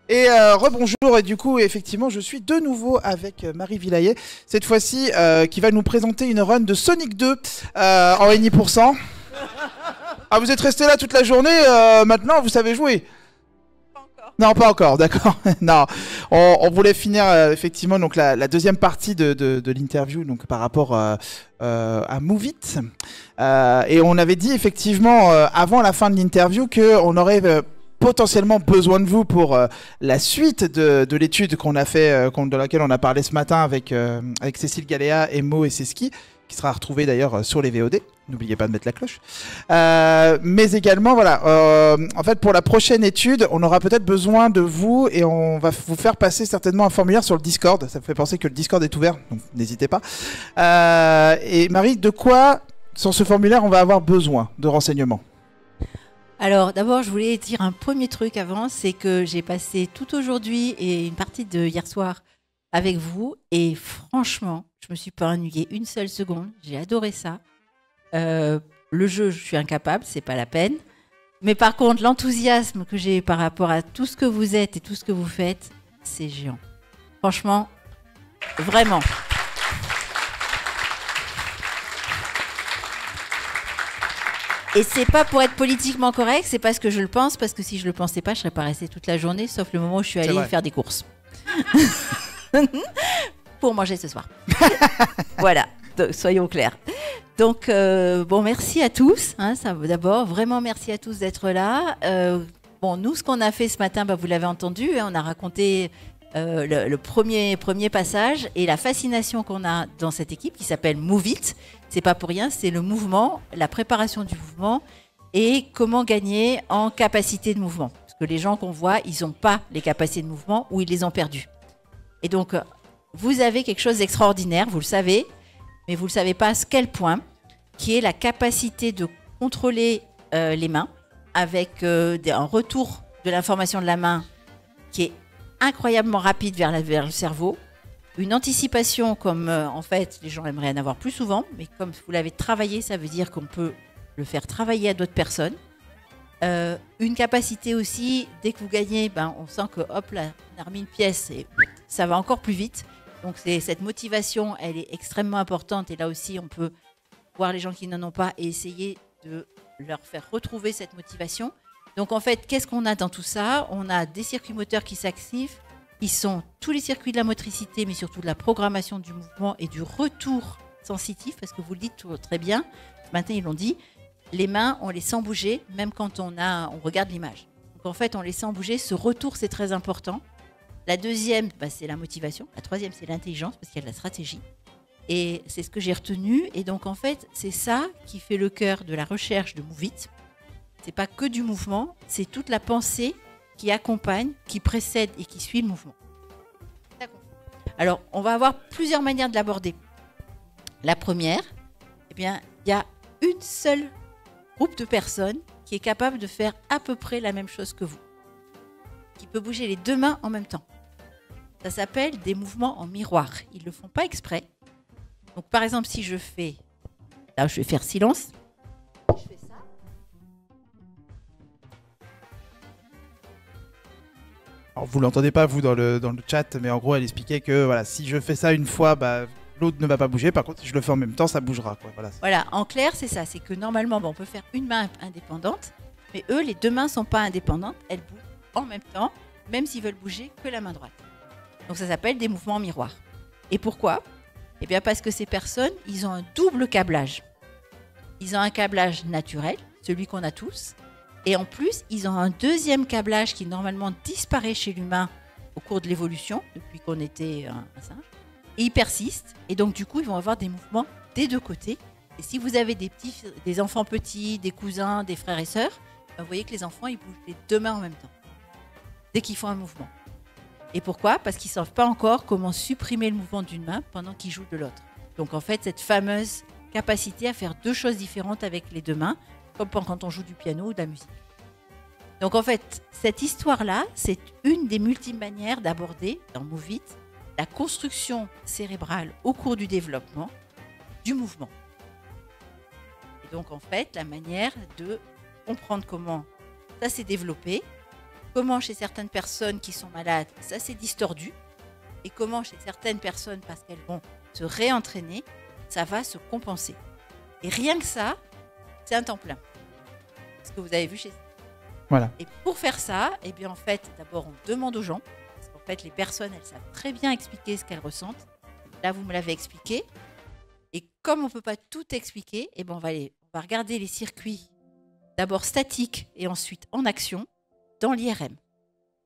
Et rebonjour, et du coup, effectivement, je suis de nouveau avec Marie Villayer, cette fois-ci, qui va nous présenter une run de Sonic 2 en Eni%. Ah, vous êtes resté là toute la journée, maintenant vous savez jouer? Non, pas encore, d'accord. Non, on voulait finir effectivement donc la deuxième partie de l'interview donc par rapport à Move It. Et on avait dit effectivement avant la fin de l'interview qu'on aurait potentiellement besoin de vous pour la suite de l'étude qu'on a fait, de laquelle on a parlé ce matin avec Cécile Galéa, Mo et Seski, qui sera retrouvée d'ailleurs sur les VOD. N'oubliez pas de mettre la cloche. Mais également, voilà, en fait, pour la prochaine étude, on aura peut-être besoin de vous et on va vous faire passer certainement un formulaire sur le Discord. Ça me fait penser que le Discord est ouvert, donc n'hésitez pas. Et Marie, de quoi, sur ce formulaire, on va avoir besoin de renseignements? Alors, d'abord, je voulais dire un premier truc avant, c'est que j'ai passé tout aujourd'hui et une partie de hier soir avec vous. Et franchement, je me suis pas ennuyée une seule seconde. J'ai adoré ça. Le jeu, je suis incapable, c'est pas la peine. Mais par contre, l'enthousiasme que j'ai par rapport à tout ce que vous êtes et tout ce que vous faites, c'est géant. Franchement, vraiment. Et c'est pas pour être politiquement correct, c'est parce que je le pense, parce que si je le pensais pas, je serais pas restée toute la journée, sauf le moment où je suis allée faire des courses. Pour manger ce soir. Voilà, donc, soyons clairs. Donc, bon, merci à tous. Hein, d'abord, vraiment merci à tous d'être là. Bon, nous, ce qu'on a fait ce matin, bah, vous l'avez entendu, hein, on a raconté le premier passage et la fascination qu'on a dans cette équipe qui s'appelle Move It. C'est pas pour rien, c'est le mouvement, la préparation du mouvement et comment gagner en capacité de mouvement. Parce que les gens qu'on voit, ils n'ont pas les capacités de mouvement ou ils les ont perdues. Et donc, vous avez quelque chose d'extraordinaire, vous le savez, mais vous ne le savez pas à quel point, qui est la capacité de contrôler les mains avec un retour de l'information de la main qui est incroyablement rapide vers le cerveau, une anticipation comme en fait les gens aimeraient en avoir plus souvent, mais comme vous l'avez travaillé, ça veut dire qu'on peut le faire travailler à d'autres personnes. Une capacité aussi, dès que vous gagnez, ben, on sent que hop là, on a remis une pièce et ça va encore plus vite. Donc cette motivation, elle est extrêmement importante et là aussi on peut voir les gens qui n'en ont pas et essayer de leur faire retrouver cette motivation. Donc en fait, qu'est-ce qu'on a dans tout ça? On a des circuits moteurs qui s'activent, qui sont tous les circuits de la motricité, mais surtout de la programmation du mouvement et du retour sensitif, parce que vous le dites très bien, ce matin ils l'ont dit, les mains, on les sent bouger, même quand on regarde l'image. Donc en fait, on les sent bouger, ce retour c'est très important. La deuxième, bah, c'est la motivation. La troisième, c'est l'intelligence, parce qu'il y a de la stratégie. Et c'est ce que j'ai retenu. Et donc, en fait, c'est ça qui fait le cœur de la recherche de Move It. C'est pas que du mouvement, c'est toute la pensée qui accompagne, qui précède et qui suit le mouvement. Alors, on va avoir plusieurs manières de l'aborder. La première, eh bien, il y a une seule groupe de personnes qui est capable de faire à peu près la même chose que vous, qui peut bouger les deux mains en même temps. Ça s'appelle des mouvements en miroir. Ils ne le font pas exprès. Donc, par exemple, si je fais... Là, je vais faire silence. Je fais ça. Alors, vous l'entendez pas, vous, dans le chat, mais en gros, elle expliquait que voilà, si je fais ça une fois, bah, l'autre ne va pas bouger. Par contre, si je le fais en même temps, ça bougera. Quoi. Voilà, en clair, c'est ça. C'est que normalement, on peut faire une main indépendante, mais eux, les deux mains ne sont pas indépendantes. Elles bougent en même temps, même s'ils veulent bouger que la main droite. Donc ça s'appelle des mouvements en miroir. Et pourquoi? Eh bien parce que ces personnes, ils ont un double câblage. Ils ont un câblage naturel, celui qu'on a tous, et en plus, ils ont un deuxième câblage qui normalement disparaît chez l'humain au cours de l'évolution, depuis qu'on était un singe, et ils persistent, et donc du coup, ils vont avoir des mouvements des deux côtés. Et si vous avez des enfants petits, des cousins, des frères et sœurs, ben, vous voyez que les enfants, ils bougent les deux mains en même temps, dès qu'ils font un mouvement. Et pourquoi? Parce qu'ils ne savent pas encore comment supprimer le mouvement d'une main pendant qu'ils jouent de l'autre. Donc en fait, cette fameuse capacité à faire deux choses différentes avec les deux mains, comme quand on joue du piano ou de la musique. Donc en fait, cette histoire-là, c'est une des multiples manières d'aborder dans Move It la construction cérébrale au cours du développement du mouvement. Et donc en fait, la manière de comprendre comment ça s'est développé comment chez certaines personnes qui sont malades, ça s'est distordu, et comment chez certaines personnes, parce qu'elles vont se réentraîner, ça va se compenser. Et rien que ça, c'est un temps plein. Ce que vous avez vu chez. Voilà. Et pour faire ça, eh bien en fait, d'abord on demande aux gens, parce qu'en fait les personnes, elles savent très bien expliquer ce qu'elles ressentent. Là, vous me l'avez expliqué. Et comme on ne peut pas tout expliquer, eh bien on va regarder les circuits, d'abord statiques et ensuite en action, dans l'IRM.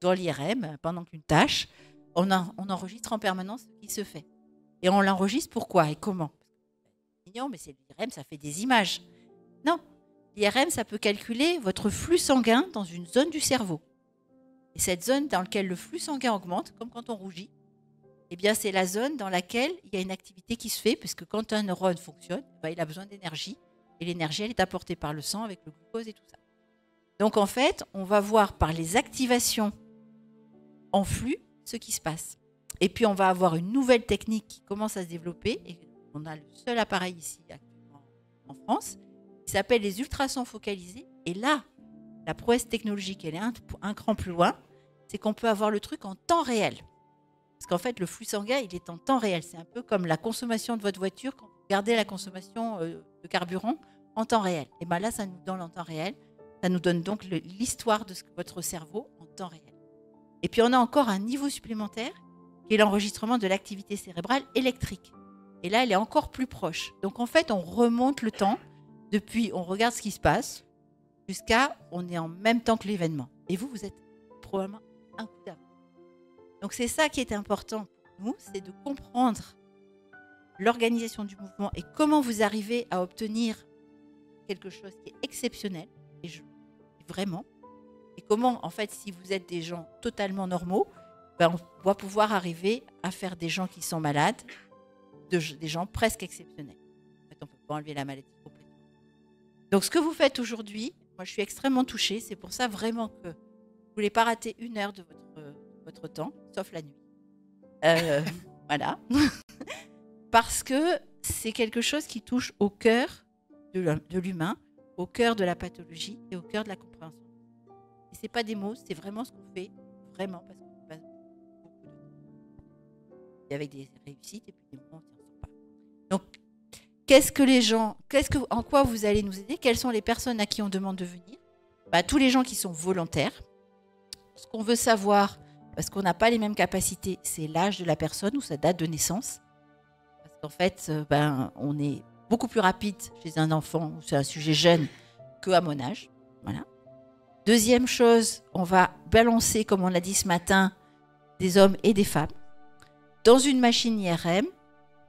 Dans l'IRM, pendant qu'une tâche, on enregistre en permanence ce qui se fait. Et on l'enregistre pourquoi et comment? Non, mais c'est l'IRM, ça fait des images. Non, l'IRM, ça peut calculer votre flux sanguin dans une zone du cerveau. Et cette zone dans laquelle le flux sanguin augmente, comme quand on rougit, eh bien, c'est la zone dans laquelle il y a une activité qui se fait, puisque quand un neurone fonctionne, il a besoin d'énergie. Et l'énergie, elle est apportée par le sang avec le glucose et tout ça. Donc, en fait, on va voir par les activations en flux ce qui se passe. Et puis, on va avoir une nouvelle technique qui commence à se développer. Et on a le seul appareil ici, actuellement, en France, qui s'appelle les ultrasons focalisés. Et là, la prouesse technologique, elle est un cran plus loin. C'est qu'on peut avoir le truc en temps réel. Parce qu'en fait, le flux sanguin, il est en temps réel. C'est un peu comme la consommation de votre voiture quand vous regardez la consommation de carburant en temps réel. Et bien là, ça nous donne en temps réel. Ça nous donne donc l'histoire de votre cerveau en temps réel. Et puis, on a encore un niveau supplémentaire qui est l'enregistrement de l'activité cérébrale électrique. Et là, elle est encore plus proche. Donc, en fait, on remonte le temps depuis, on regarde ce qui se passe jusqu'à, on est en même temps que l'événement. Et vous êtes probablement un coup d'avance. Donc, c'est ça qui est important pour nous, c'est de comprendre l'organisation du mouvement et comment vous arrivez à obtenir quelque chose qui est exceptionnel, et vraiment, et comment, en fait, si vous êtes des gens totalement normaux, on va pouvoir arriver à faire des gens qui sont malades, des gens presque exceptionnels. En fait, on ne peut pas enlever la maladie complètement. Donc, ce que vous faites aujourd'hui, moi, je suis extrêmement touchée. C'est pour ça vraiment que vous ne voulez pas rater une heure de votre temps, sauf la nuit. Voilà. Parce que c'est quelque chose qui touche au cœur de l'humain, au cœur de la pathologie et au cœur de la compréhension. Et ce n'est pas des mots, c'est vraiment ce qu'on fait, vraiment, parce qu'on passe beaucoup de temps. Et avec des réussites et puis des moments où on ne s'en sort pas. Donc, en quoi vous allez nous aider? Quelles sont les personnes à qui on demande de venir? Tous les gens qui sont volontaires. Ce qu'on veut savoir, parce qu'on n'a pas les mêmes capacités, c'est l'âge de la personne ou sa date de naissance. Parce qu'en fait, on est beaucoup plus rapide chez un enfant ou c'est un sujet jeune qu'à mon âge. Voilà. Deuxième chose, on va balancer, comme on l'a dit ce matin, des hommes et des femmes. Dans une machine IRM,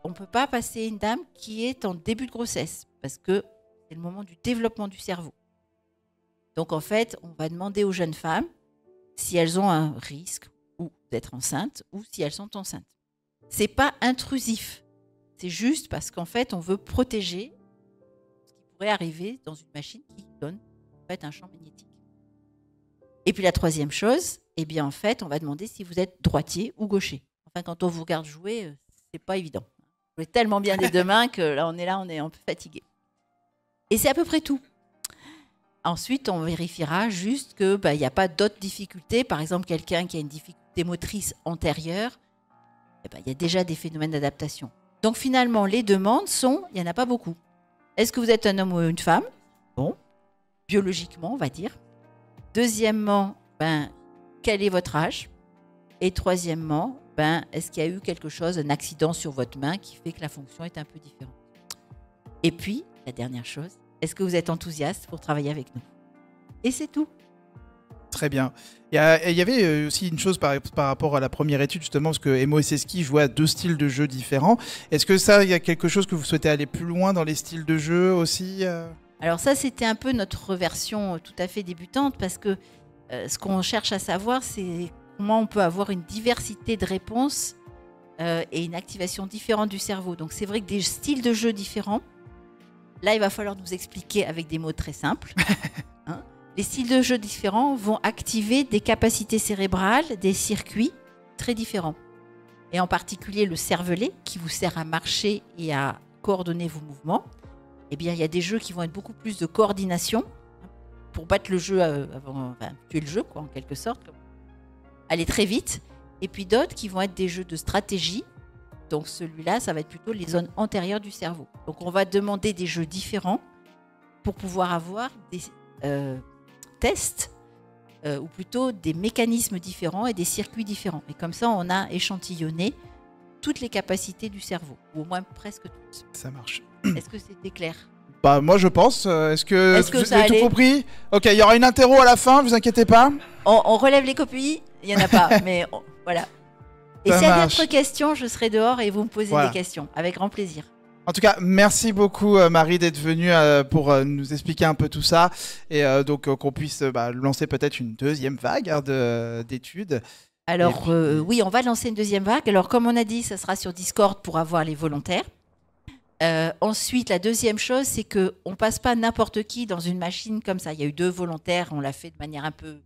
on ne peut pas passer une dame qui est en début de grossesse parce que c'est le moment du développement du cerveau. Donc en fait, on va demander aux jeunes femmes si elles ont un risque ou d'être enceintes ou si elles sont enceintes. Ce n'est pas intrusif. C'est juste parce qu'en fait, on veut protéger ce qui pourrait arriver dans une machine qui donne en fait un champ magnétique. Et puis la troisième chose, eh bien en fait, on va demander si vous êtes droitier ou gaucher. Enfin, quand on vous regarde jouer, c'est pas évident. Vous jouez tellement bien des deux mains que là, on est un peu fatigué. Et c'est à peu près tout. Ensuite, on vérifiera juste qu'il n'y a pas d'autres difficultés. Par exemple, quelqu'un qui a une difficulté motrice antérieure, il y a déjà des phénomènes d'adaptation. Donc finalement, les demandes sont, il n'y en a pas beaucoup. Est-ce que vous êtes un homme ou une femme? Bon, biologiquement, on va dire. Deuxièmement, quel est votre âge? Et troisièmement, est-ce qu'il y a eu quelque chose, un accident sur votre main qui fait que la fonction est un peu différente? Et puis, la dernière chose, est-ce que vous êtes enthousiaste pour travailler avec nous? Et c'est tout. Très bien. Il y avait aussi une chose par rapport à la première étude, justement, parce que Emo et Seski jouaient à 2 styles de jeu différents. Est-ce que ça, il y a quelque chose que vous souhaitez aller plus loin dans les styles de jeu aussi Alors ça, c'était un peu notre version tout à fait débutante, parce que ce qu'on cherche à savoir, c'est comment on peut avoir une diversité de réponses et une activation différente du cerveau. Donc c'est vrai que des styles de jeu différents. Là, il va falloir nous expliquer avec des mots très simples. Les styles de jeu différents vont activer des capacités cérébrales, des circuits très différents. Et en particulier le cervelet, qui vous sert à marcher et à coordonner vos mouvements. Eh bien, il y a des jeux qui vont être beaucoup plus de coordination. pour battre le jeu, tuer le jeu, quoi, en quelque sorte, aller très vite. Et puis d'autres qui vont être des jeux de stratégie. Donc celui-là, ça va être plutôt les zones antérieures du cerveau. Donc on va demander des jeux différents pour pouvoir avoir des tests ou plutôt des mécanismes différents et des circuits différents. Et comme ça, on a échantillonné toutes les capacités du cerveau, ou au moins presque toutes. Ça marche. Est-ce que c'était clair ? Bah moi je pense. Est-ce que vous avez tout allait compris? Ok, il y aura une interro à la fin, vous inquiétez pas. On relève les copies, il n'y en a pas, mais voilà. Et Ça s'il y a marche. d'autres questions, je serai dehors et vous me posez Voilà. des questions, avec grand plaisir. En tout cas, merci beaucoup Marie d'être venue pour nous expliquer un peu tout ça et donc qu'on puisse lancer peut-être une deuxième vague d'études. Alors puis- oui, on va lancer une deuxième vague. Alors comme on a dit, ça sera sur Discord pour avoir les volontaires. Ensuite, la deuxième chose, c'est qu'on ne passe pas n'importe qui dans une machine comme ça. Il y a eu 2 volontaires, on l'a fait de manière un peu...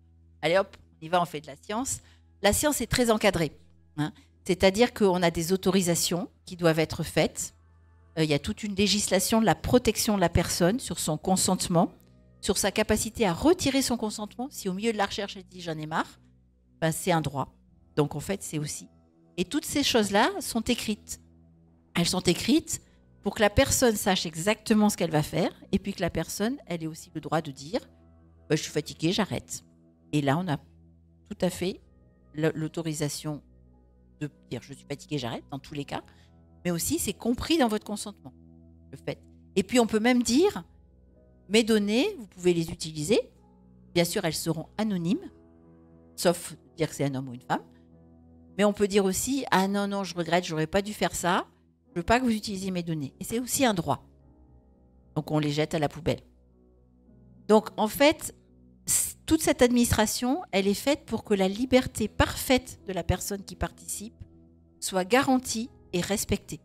Allez hop, on y va, on fait de la science. La science est très encadrée. Hein. C'est-à-dire qu'on a des autorisations qui doivent être faites. Il y a toute une législation de la protection de la personne sur son consentement, sur sa capacité à retirer son consentement. Si au milieu de la recherche, elle dit « j'en ai marre », ben, c'est un droit. Donc en fait, c'est aussi... Et toutes ces choses-là sont écrites. Elles sont écrites pour que la personne sache exactement ce qu'elle va faire et puis que la personne, elle ait aussi le droit de dire « je suis fatiguée, j'arrête ». Et là, on a tout à fait l'autorisation de dire « je suis fatiguée, j'arrête » dans tous les cas. Mais aussi, c'est compris dans votre consentement, le fait. Et puis, on peut même dire « mes données, vous pouvez les utiliser. Bien sûr, elles seront anonymes, sauf dire que c'est un homme ou une femme. Mais on peut dire aussi « ah non, je regrette, j'aurais pas dû faire ça. Je veux pas que vous utilisiez mes données. » Et c'est aussi un droit. Donc, on les jette à la poubelle. Donc, en fait, toute cette administration, elle est faite pour que la liberté parfaite de la personne qui participe soit garantie et respectée.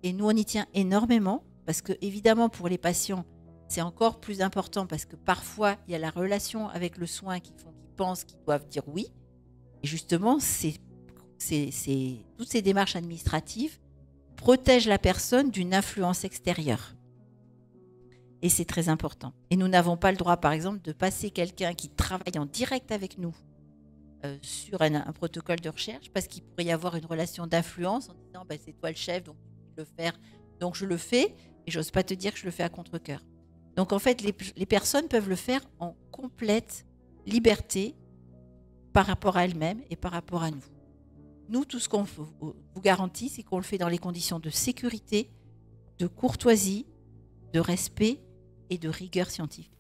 Et nous, on y tient énormément parce que, évidemment, pour les patients, c'est encore plus important parce que parfois, il y a la relation avec le soin qui font qu'ils pensent qu'ils doivent dire oui. Et justement, toutes ces démarches administratives protègent la personne d'une influence extérieure. Et c'est très important. Et nous n'avons pas le droit, par exemple, de passer quelqu'un qui travaille en direct avec nous sur un protocole de recherche parce qu'il pourrait y avoir une relation d'influence en disant c'est toi le chef, donc tu peux le faire. Donc je le fais et j'ose pas te dire que je le fais à contre-cœur. Donc en fait, les personnes peuvent le faire en complète liberté par rapport à elles-mêmes et par rapport à nous. Nous, tout ce qu'on vous garantit, c'est qu'on le fait dans les conditions de sécurité, de courtoisie, de respect et de rigueur scientifique.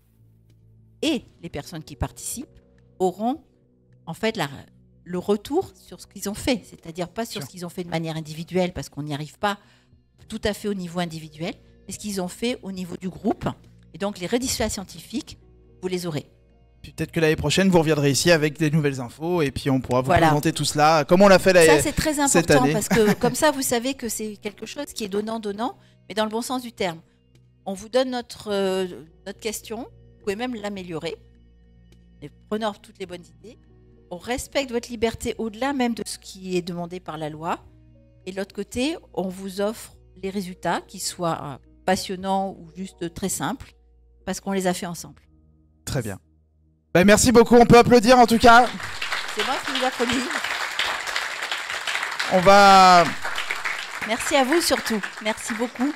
Et les personnes qui participent auront en fait le retour sur ce qu'ils ont fait, c'est-à-dire pas sur ce qu'ils ont fait de manière individuelle, parce qu'on n'y arrive pas tout à fait au niveau individuel, mais ce qu'ils ont fait au niveau du groupe. Et donc les résultats scientifiques, vous les aurez. Puis peut-être que l'année prochaine, vous reviendrez ici avec des nouvelles infos et puis on pourra vous Voilà. présenter tout cela, comme on l'a fait Ça, c'est très cette important année. parce que comme ça, vous savez que c'est quelque chose qui est donnant-donnant, mais dans le bon sens du terme. On vous donne notre question, vous pouvez même l'améliorer. On est preneur de toutes les bonnes idées. On respecte votre liberté au-delà même de ce qui est demandé par la loi. Et de l'autre côté, on vous offre les résultats qui soient passionnants ou juste très simples, parce qu'on les a fait ensemble. Très bien. Merci beaucoup, on peut applaudir en tout cas. C'est moi qui vous applaudis. On va... Merci à vous surtout. Merci beaucoup.